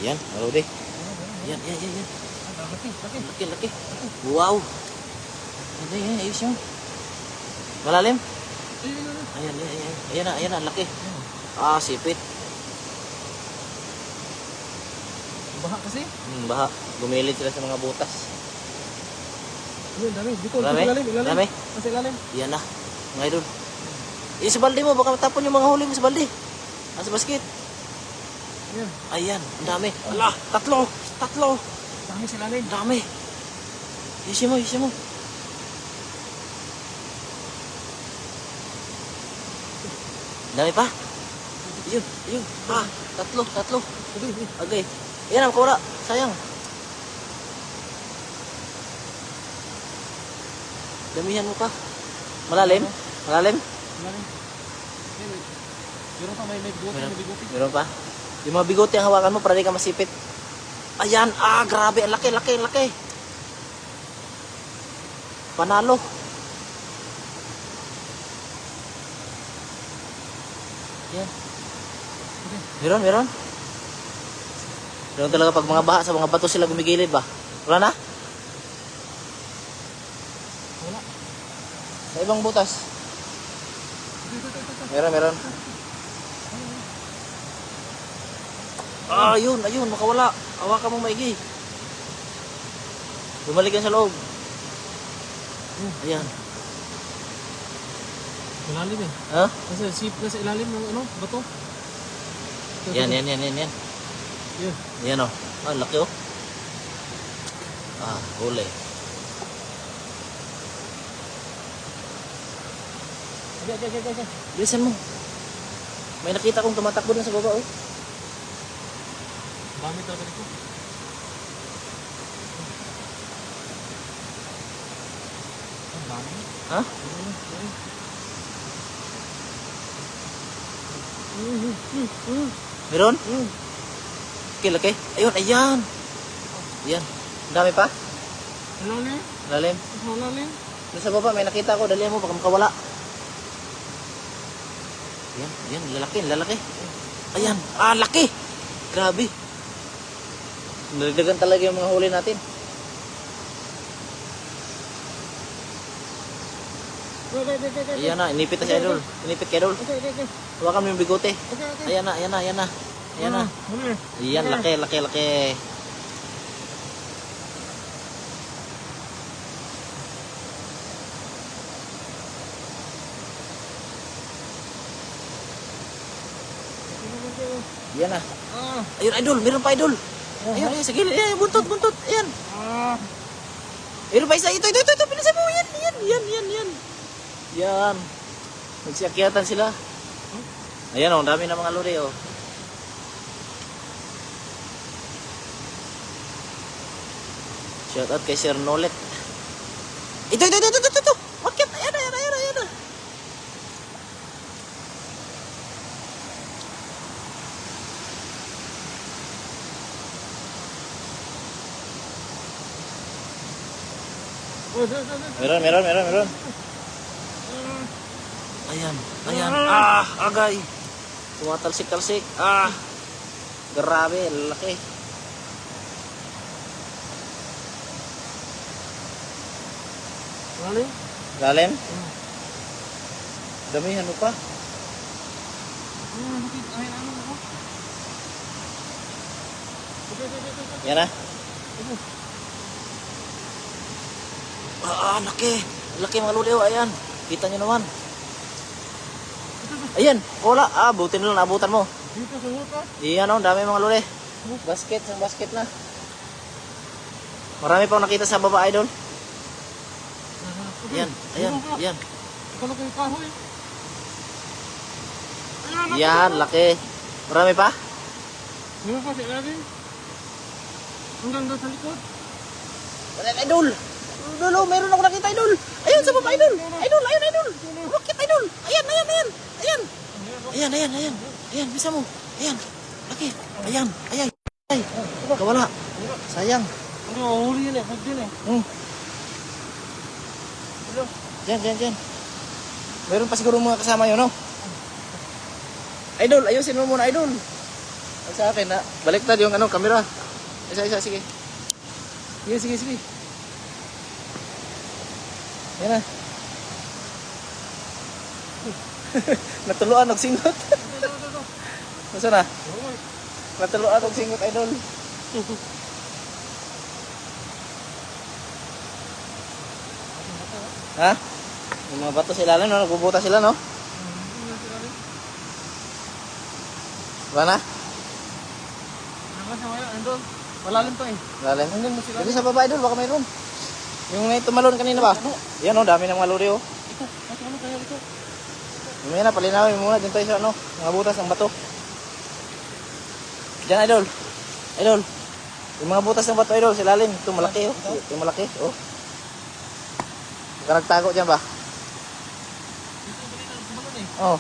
Yan, mga lodi. Yan. Laki. Wow. Ayan, ayos yun. Malalim? Ayan na, laki. Sipit. Baha kasi? Baha. Gumilid sila sa mga butas. Ayun, dami. Dito, Dami? ilalim. Nasa ilalim. Yan na, mga idol. Sa balde mo, baka matapon yung mga huli mo sa balde. Sa basket. Ayan. Ayan, ang dami. Ala, tatlo. Dami sa ilalim. Dami. Isi mo. Dami pa. Yun. Tatlo. Okay. Ayan, makawala. Sayang. Damihan mo pa. Malalim? Ilalim. Meron pa may bigote. Meron pa? Yung mga bigote ang hawakan mo para di ka masipit. Ayan, grabe. Ang laki. Panalo. Yan. Meron. Meron talaga pag mga baha sa mga bato sila gumigilid ba? Wala na? Wala. Sa ibang butas. Meron. Ayun, makawala. Hawakan mo maigi. Bumalik yan sa loob. Ayan. Malalim eh. Ha? Kasi sip na sa ilalim ng bato. Yan. Yeah. Yan o. Laki o. Huli. Okay. Bilisan mo. May nakita kong tumatakbo na sa baba o. Dami talaga dito. Ang dami. Ha? Meron? Laki. Ayan. Yan. Ang dami pa? Malalim. Lalim. Sa baba may nakita ko. Dalihan mo baka makawala. Yan. Lalaki. Ayan. Laki. Grabe. Nalidagan talaga yung mga huli natin. Ayan na. Inipit na si Idol. Inipit kay Idol. Okay. Hawakan mo yung bigote. Okay. Ayan na. Huli. Ayan, laki. Yan na. Ayun, Idol. Meron pa, Idol. Ayun, sa gilid. Ayan, buntot. Ayan. Meron pa isa. Ito. Bilisan mo. Yan. Nagsiakyatan sila. Ayan, ang dami na mga luri, oh. Shout out kay Sir Nolet. Ito. Bakit? Ayan na. Meron. Ayan. Agay. Tumatalsik-talsik. Grabe, laki. Lalim? Damihan mo pa. Yan na. Laki mga luli. Ayan. Kita nyo naman. Ayan. Wala. Buti na lang. Naabutan mo. Dito sa hutas. Iyan o. Dami mga luli. Basket na. Marami pang nakita sa baba, Idol. Ayan. Kalau kayo kahoy. Yan. Laki. Marami pa? Meron pa sa ilalim. Hanggang doon sa likod. Idol. Meron ako nakita, Idol. Ayan, sa baba, Idol. Idol. Bakit, Idol? Ayan. Ayan, bisa mo. Ayan. Laki. Ayan. Kawala. Sayang. Huli yan eh. Huli yan eh. Diyan. Meron pa siguro mga kasama yun, no? Idol, ayusin mo muna, Idol. Sa akin na. Baliktad yung ano, camera. Isa, sige. Sige. Yan na. Natuluan og singot. Masa na? Natuluan og singot, idol. Ha? Yung mga bato sila no, nagbubuta sila no? Wala na? Malalim to eh. Lalim. Hanggang mo sila. Dito sa baba, idol, baka mayroon. Yung tumalon kanina ba? Yan o, dami ng maluri o. Ito, ano kaya ito? Mamaya na, palinawin muna. Dito tayo sa ano, mga butas ng bato. Diyan, idol. Idol. Yung mga butas ng bato, idol, sa lalim. Ito malaki o. Ito malaki o. Baka nagtago dyan ba? Dito ba dito tumalon eh? Oo.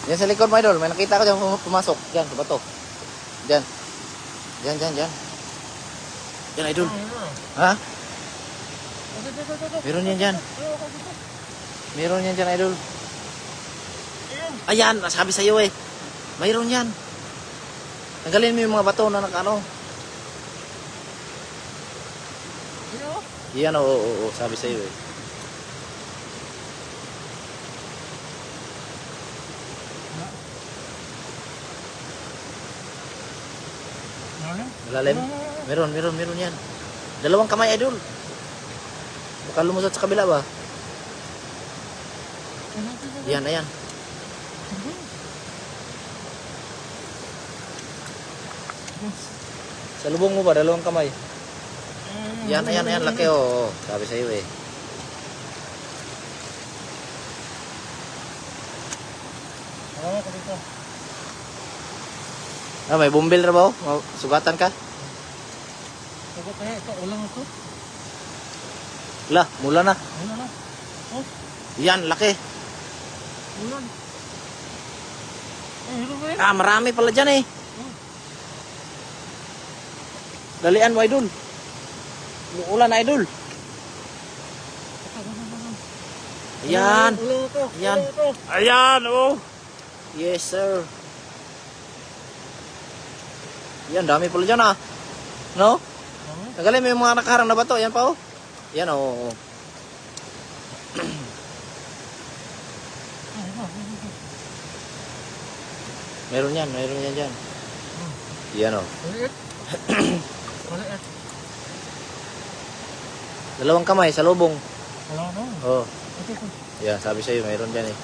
Yan sa likod mo, idol. May nakita ko dyan pumasok. Diyan, sa bato. Diyan. Diyan, idol. Ha? Meron yan dyan. Meron yan dyan, idol. Ayan, nasabi sa'yo eh. Mayroon yan. Tanggalin mo yung mga bato na nakano. Yan, oo, sabi sa'yo eh. Malalim? Meron yan. Dalawang kamay, idol. Baka lumusot sa kabila ba? Yan, ayan. Sa lubong mo ba? Dalawang kamay. Yan, ayan. Laki oh. Sabi sa'yo eh. Ah, may bumbil na ba? Sugatan ka? Sagot kaya ito, ulang ito. Lah, mula na. Ulan na. Oh, Yan, laki. ulan. Hilo ba yun? Ah, marami pala dyan eh. Dalian mo, idol. Ulan na, idol. Ayan. Ulang ito. Ayan. Ulang ito. Ayan, oh. Yes, sir. Yan, dami pala dyan ah. No? Tagalin mo yung mga nakaharang na bato. Yan pa oh. Yan oh. Meron yan dyan. Yan oh. Maliit. Maliit. Dalawang kamay sa lubong. Wala na. Oh. Ito. Yan, sabi sa'yo, meron dyan eh.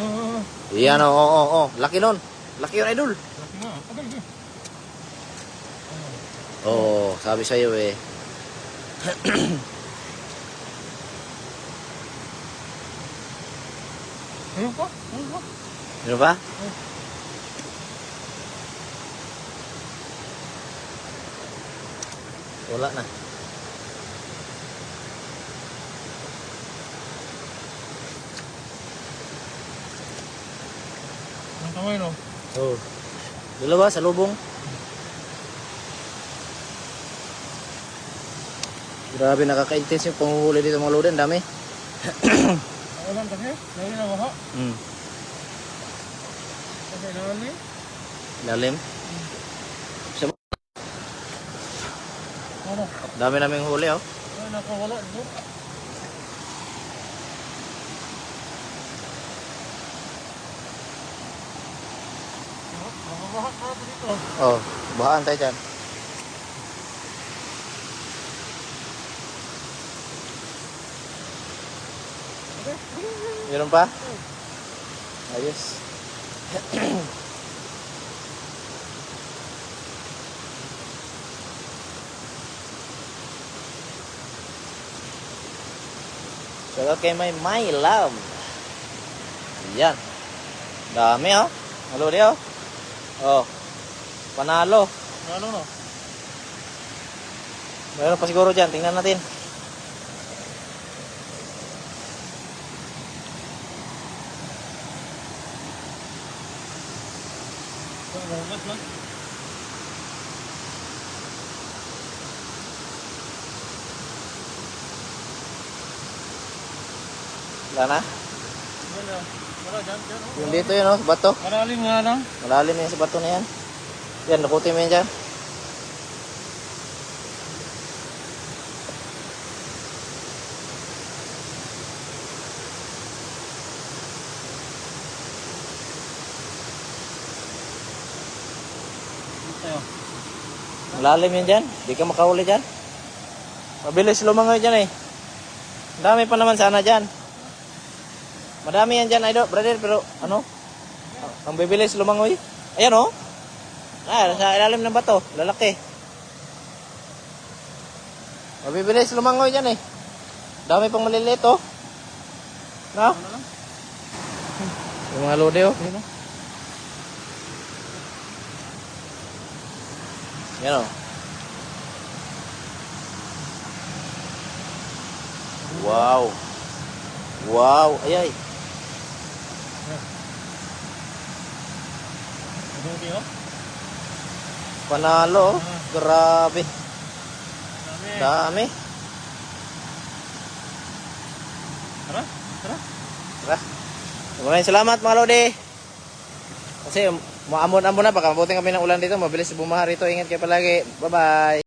Oo. Yan oh, oh. Laki nun. Laki yun, idol. Laki nga. Okay. Oo, sabi sa'yo eh. Ayun pa. Ano ba? Wala na. Ang kamay no? Oo. Dalawa sa lubong. Grabe, nakaka-intense yung panguhuli dito mga loden. Dami. Ulan kasi. Lagi na baha. Kasi naman eh. Lalim. Ano? Dami naming huli oh. Ay, nakawala. Ito. Baha na dito. Oh, bahaan tayo dyan. Meron pa? Ayos. Shout out kay my love. Yan. Dami oh. Halo dia oh. Oh. Panalo. Ano no? Meron pa siguro dyan. Tingnan natin. Magas lang. Sana? Wala. Wala dyan. Dyan, oh. Yung dito yun, oh, sa bato. Malalim nga lang. Malalim yan sa bato na yan. Yan, nakutin mo yan dyan. Tayo. Malalim yan dyan. Di ka makahuli dyan. Mabilis lumangoy dyan eh. Ang dami pa naman sana dyan. Madami yan dyan, idol, brother, pero ano? Ang bibilis lumangoy. Ayan oh. Ah, sa ilalim ng bato. Lalaki. Mabibilis lumangoy dyan eh. Dami pang maliliit oh. No? Ano lang? Yung mga lode oh. Yan oh. Yan oh. Wow. Wow. Ay ay. Mabuti, oh. Panalo oh. Grabe. Dami. Dami. Tara. Tara. Tara. Maraming salamat mga lodi. Kasi maamon-amon na. Baka mabuting kami ng ulan dito. Mabilis bumaha rito. Ingat kayo palagi. Bye-bye.